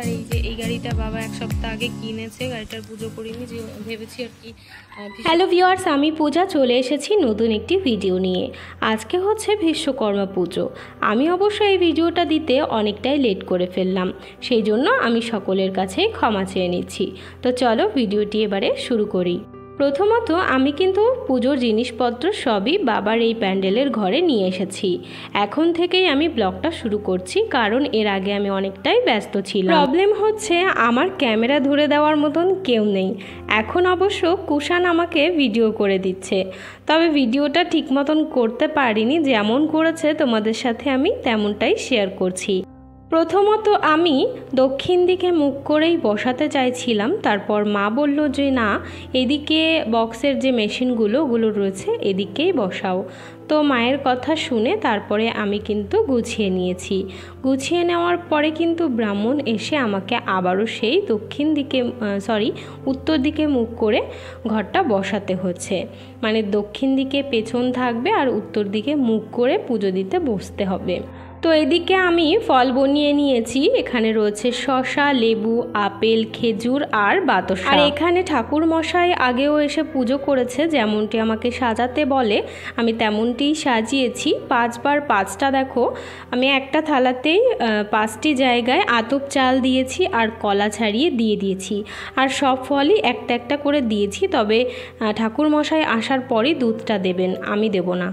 আর এই যে এই গাড়িটা বাবা এক সপ্তাহ আগে কিনেছে, গাড়িটার পুজো করিনি, যে ভেবেছি আর কি। হ্যালো ভিউয়ার্স, আমি পূজা চলে এসেছি নতুন একটি ভিডিও নিয়ে। আজকে হচ্ছে বিশ্বকর্মা পুজো। আমি অবশ্য এই ভিডিওটা দিতে অনেকটাই লেট করে ফেললাম, সেই জন্য আমি সকলের কাছেই ক্ষমা চেয়ে নিচ্ছি। তো চলো ভিডিওটি এবারে শুরু করি। প্রথমত আমি কিন্তু পুজোর জিনিসপত্র সবই বাবার এই প্যান্ডেলের ঘরে নিয়ে এসেছি। এখন থেকেই আমি ব্লগটা শুরু করছি, কারণ এর আগে আমি অনেকটাই ব্যস্ত ছিলাম। প্রবলেম হচ্ছে আমার ক্যামেরা ধরে দেওয়ার মতন কেউ নেই। এখন অবশ্য কুষাণ আমাকে ভিডিও করে দিচ্ছে, তবে ভিডিওটা ঠিক মতন করতে পারিনি। যেমন করেছে তোমাদের সাথে আমি তেমনটাই শেয়ার করছি। প্রথমত আমি দক্ষিণ দিকে মুখ করেই বসাতে চাইছিলাম, তারপর মা বলল যে না, এদিকে বক্সের যে মেশিনগুলো রয়েছে এদিকেই বসাও। তো মায়ের কথা শুনে তারপরে আমি কিন্তু গুছিয়ে নিয়েছি। গুছিয়ে নেওয়ার পরে কিন্তু ব্রাহ্মণ এসে আমাকে আবারও সেই উত্তর দিকে মুখ করে ঘরটা বসাতে হচ্ছে। মানে দক্ষিণ দিকে পেছন থাকবে আর উত্তর দিকে মুখ করে পুজো দিতে বসতে হবে। তো এদিকে আমি ফল বনিয়ে নিয়েছি। এখানে রয়েছে শসা, লেবু, আপেল, খেজুর আর বাতাসা। আর এখানে ঠাকুর মশাই আগেও এসে পুজো করেছে, যেমনটি আমাকে সাজাতে বলে আমি তেমনটিই সাজিয়েছি। 5বার 5টা দেখো, আমি একটা থালাতেই 5টি জায়গায় আতপ চাল দিয়েছি আর কলা ছাড়িয়ে দিয়ে দিয়েছি। আর সব ফলই একটা একটা করে দিয়েছি, তবে ঠাকুর মশাই আসার পরই দুধটা দেবেন, আমি দেব না।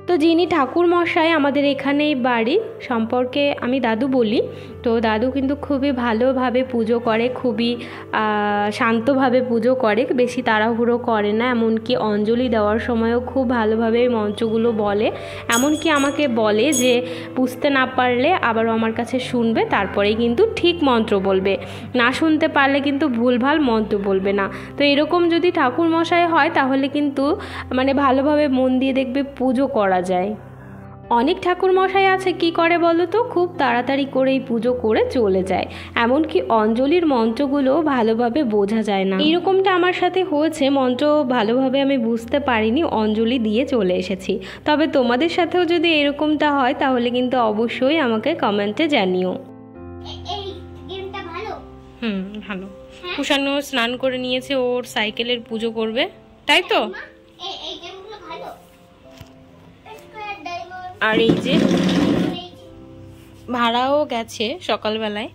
তো যিনি ঠাকুর মশাই আমাদের এখানেই বাড়ি, সম্পর্কে আমি দাদু বলি। তো দাদু কিন্তু খুবই ভালোভাবে পুজো করে, খুবই শান্তভাবে পুজো করে, বেশি তাড়াহুড়ো করে না। এমনকি অঞ্জলি দেওয়ার সময়ও খুব ভালোভাবে মন্ত্রগুলো বলে। এমনকি আমাকে বলে যে বুঝতে না পারলে আবারও আমার কাছে শুনবে, তারপরেই কিন্তু ঠিক মন্ত্র বলবে, না শুনতে পারলে কিন্তু ভুলভাল মন্ত্র বলবে না। তো এরকম যদি ঠাকুর মশাই হয় তাহলে কিন্তু মানে ভালোভাবে মন দিয়ে দেখবে পুজো করা যায়। অনেক ঠাকুর মশাই আছে কি করে বলো তো, খুব তাড়াতাড়ি করেই পুজো করে চলে যায়, এমনকি অঞ্জলির মন্ত্রগুলো ভালোভাবে বোঝা যায় না। এরকমটা আমার সাথে হয়েছে, মন্ত্র ভালোভাবে আমি বুঝতে পারিনি, অঞ্জলি দিয়ে চলে এসেছি। তবে তোমাদের সাথেও যদি এরকমটা হয় তাহলে কিন্তু অবশ্যই আমাকে কমেন্টে জানিও। ভালো। কুষাণও স্নান করে নিয়েছে, ওর সাইকেলের পুজো করবে, তাই তো? আর এই যে ভাড়াও গেছে সকালবেলায়,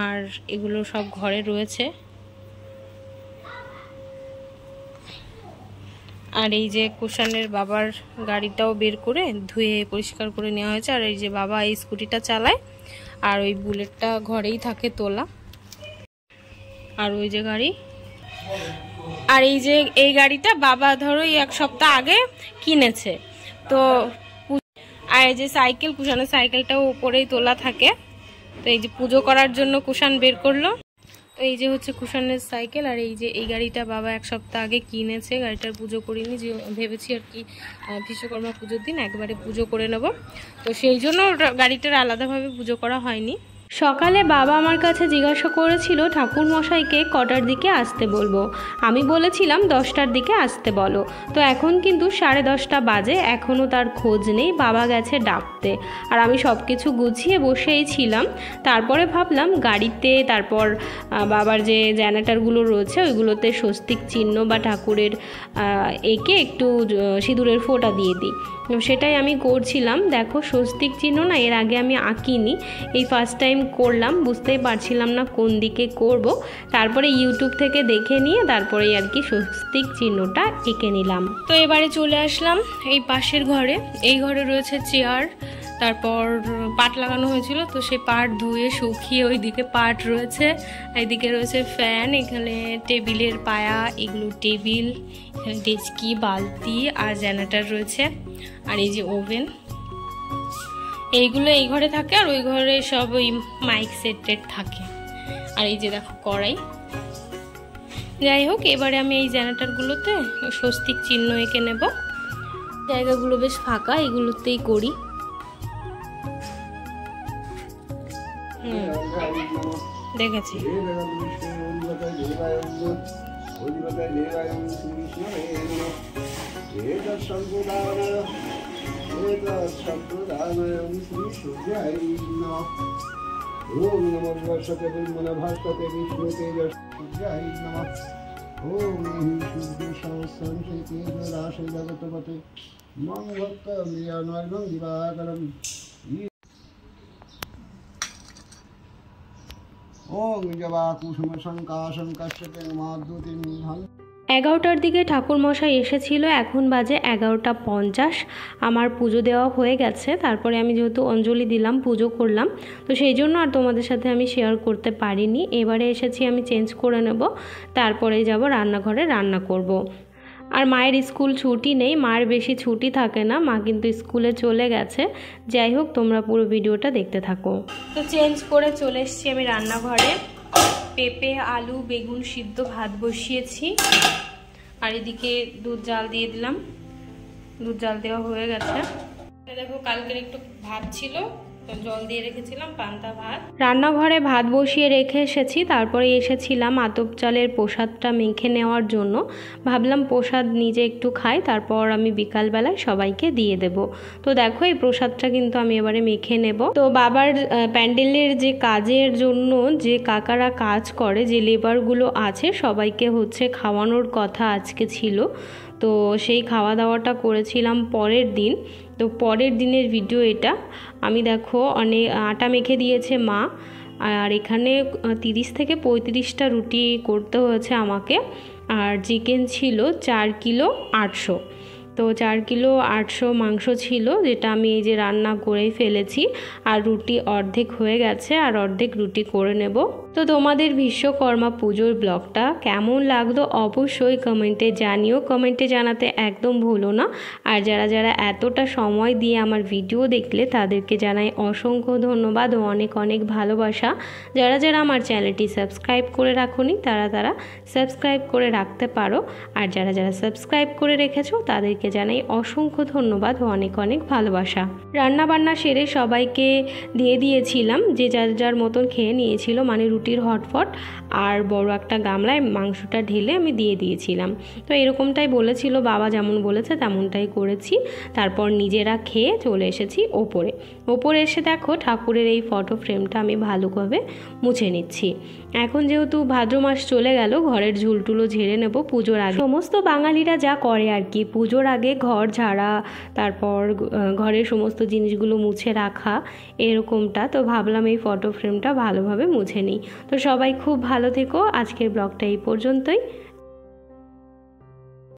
আর এগুলো সব ঘরে রয়েছে। আর এই যে কুষাণের বাবার গাড়িটাও বের করে ধুয়ে পরিষ্কার করে নেওয়া হয়েছে। আর এই যে বাবা এই স্কুটিটা চালায়, আর ওই বুলেটটা ঘরেই থাকে তোলা। আর ওই যে গাড়ি, আর এই যে এই গাড়িটা বাবা ধরো এক সপ্তাহ আগে কিনেছে। তো আর এই যে সাইকেল, কুষাণের সাইকেলটাও উপরেই তোলা থাকে। তো এই যে পুজো করার জন্য কুষাণ বের করলো। তো এই যে হচ্ছে কুষাণের সাইকেল। আর এই যে এই গাড়িটা বাবা এক সপ্তাহ আগে কিনেছে, গাড়িটার পুজো করিনি, যে ভেবেছি আর কি বিশ্বকর্মা পুজোর দিন একবারে পুজো করে নেব। তো সেই জন্য গাড়িটার আলাদাভাবে পুজো করা হয়নি। সকালে বাবা আমার কাছে জিজ্ঞাসা করেছিল ঠাকুর মশাইকে কটার দিকে আসতে বলবো। আমি বলেছিলাম 10টার দিকে আসতে বলো। তো এখন কিন্তু 10:30 বাজে, এখনও তার খোঁজ নেই, বাবা গেছে ডাকতে। আর আমি সব কিছু গুছিয়ে বসেই ছিলাম। তারপরে ভাবলাম গাড়িতে, তারপর বাবার যে জেনারেটরগুলো রয়েছে ওইগুলোতে স্বস্তিক চিহ্ন বা ঠাকুরের এঁকে একটু সিঁদুরের ফোঁটা দিয়ে দিই। সেটাই আমি করছিলাম। দেখো স্বস্তিক চিহ্ন না এর আগে আমি আঁকিনি, এই ফার্স্ট টাইম করলাম, বুঝতেই পারছিলাম না কোন দিকে করব। তারপরে ইউটিউব থেকে দেখে নিয়ে তারপরেই আর কি স্বস্তিক চিহ্নটা এঁকে নিলাম। তো এবারে চলে আসলাম এই পাশের ঘরে। এই ঘরে রয়েছে চেয়ার, তারপর পাট লাগানো হয়েছিল, তো সেই পাট ধুয়ে শুকিয়ে ওইদিকে পাট রয়েছে, এইদিকে রয়েছে ফ্যান, এখানে টেবিলের পায়া, এগুলো টেবিল, এখানে ডেচকি, বালতি আর জেনারেটর রয়েছে। আর এই যে ওভেন, এইগুলো এই ঘরে থাকে, আর ওই ঘরে সব ওই মাইক সেটেড থাকে। আর এই যে দেখো কড়াই। যাই হোক, এবারে আমি এই জেনারেটরগুলোতে স্বস্তিক চিহ্ন এঁকে নেব। জায়গাগুলো বেশ ফাঁকা, এগুলোতেই করি। দেখেছি। एतच्छब्ददानयं श्रीसूर्याय नमः। ॐ नमो वर्षते ब्रह्मणभास्पते विष्णुतेजसूर्याय नमः। ॐ सूर्यसहस्रं श्रीतेजराशि जगत्पते मम भक्तमृयान्वयं दिवाकरम्। ॐ जवाकुसुमशङ्काशं कश्यपे माद्युतिं धन्। 11টার দিকে ঠাকুরমশাই এসেছিল, এখন বাজে 11টা 50। আমার পুজো দেওয়া হয়ে গেছে। তারপরে আমি যেহেতু অঞ্জলি দিলাম, পুজো করলাম, তো সেই জন্য আর তোমাদের সাথে আমি শেয়ার করতে পারিনি। এবারে এসেছি আমি চেঞ্জ করে নেব, তারপরে যাব রান্নাঘরে রান্না করব। আর মায়ের স্কুল ছুটি নেই, মায়ের বেশি ছুটি থাকে না, মা কিন্তু স্কুলে চলে গেছে। যাই হোক, তোমরা পুরো ভিডিওটা দেখতে থাকো। তো চেঞ্জ করে চলে এসেছি আমি রান্নাঘরে। পেঁপে, আলু, বেগুন সিদ্ধ ভাত বসিয়েছি, আর এদিকে দুধ জাল দিয়ে দিলাম। দুধ জাল দেওয়া হয়ে গেছে। দেখো, কালকের একটু ভাত ছিল, জল দিয়ে রেখেছিলাম, পান্তা ভাত। রান্নাঘরে ভাত বসিয়ে রেখে এসেছি। তারপরে এসেছিলাম আতপ চালের প্রসাদটা মেখে নেওয়ার জন্য। ভাবলাম প্রসাদ নিজে একটু খাই, তারপর আমি বিকালবেলায় সবাইকে দিয়ে দেব। তো দেখো, এই প্রসাদটা কিন্তু আমি এবারে মেখে নেব। তো বাবার প্যান্ডেলের যে কাজের জন্য যে কাকারা কাজ করে, যে লেবারগুলো আছে, সবাইকে হচ্ছে খাওয়ানোর কথা আজকে ছিল। তো সেই খাওয়া দাওয়াটা করেছিলাম পরের দিন। তো পরের দিনের ভিডিও এটা। আমি দেখো, অনেক আটা মেখে দিয়েছে মা, আর এখানে 30 থেকে 35টা রুটি করতে হয়েছে আমাকে। আর চিকেন ছিল 4 কিলো 800। তো 4 কিলো 800 মাংস ছিল, যেটা আমি এই যে রান্না করেই ফেলেছি। আর রুটি অর্ধেক হয়ে গেছে, আর অর্ধেক রুটি করে নেব। তো তোমাদের বিশ্বকর্মা পুজোর ব্লগটা কেমন লাগলো অবশ্যই কমেন্টে জানিও। কমেন্টে জানাতে একদম ভুলো না। আর যারা যারা এতটা সময় দিয়ে আমার ভিডিও দেখলে, তাদেরকে জানাই অসংখ্য ধন্যবাদ ও অনেক অনেক ভালোবাসা। যারা যারা আমার চ্যানেলটি সাবস্ক্রাইব করে রাখোনি, তারা সাবস্ক্রাইব করে রাখতে পারো। আর যারা যারা সাবস্ক্রাইব করে রেখেছো, তাদেরকে জানাই অসংখ্য ধন্যবাদ ও অনেক অনেক ভালোবাসা। রান্না বান্না সেরে সবাইকে দিয়ে দিয়েছিলাম, যে যার যার মতন খেয়ে নিয়েছিল, মানে রুটির হটপট আর বড় একটা গামলায় মাংসটা ঢেলে আমি দিয়ে দিয়েছিলাম। তো এরকমটাই বলেছিল বাবা, যেমন বলেছে তেমনটাই করেছি। তারপর নিজেরা খেয়ে চলে এসেছি ওপরে এসে দেখো, ঠাকুরের এই ফটো ফ্রেমটা আমি ভালোভাবে মুছে নিচ্ছি। এখন যেহেতু ভাদ্র মাস চলে গেল, ঘরের ঝুলটুলো ঝেড়ে নেব পুজোর আগে। সমস্ত বাঙালিরা যা করে আর কি, পুজোর আগে ঘর ঝাড়া, তারপর ঘরের সমস্ত জিনিসগুলো মুছে রাখা, এরকমটা। তো ভাবলাম এই ফটো ফ্রেমটা ভালোভাবে মুছে নিই। তো সবাই খুব ভালো থেকো। আজকের ব্লগটা এই পর্যন্তই।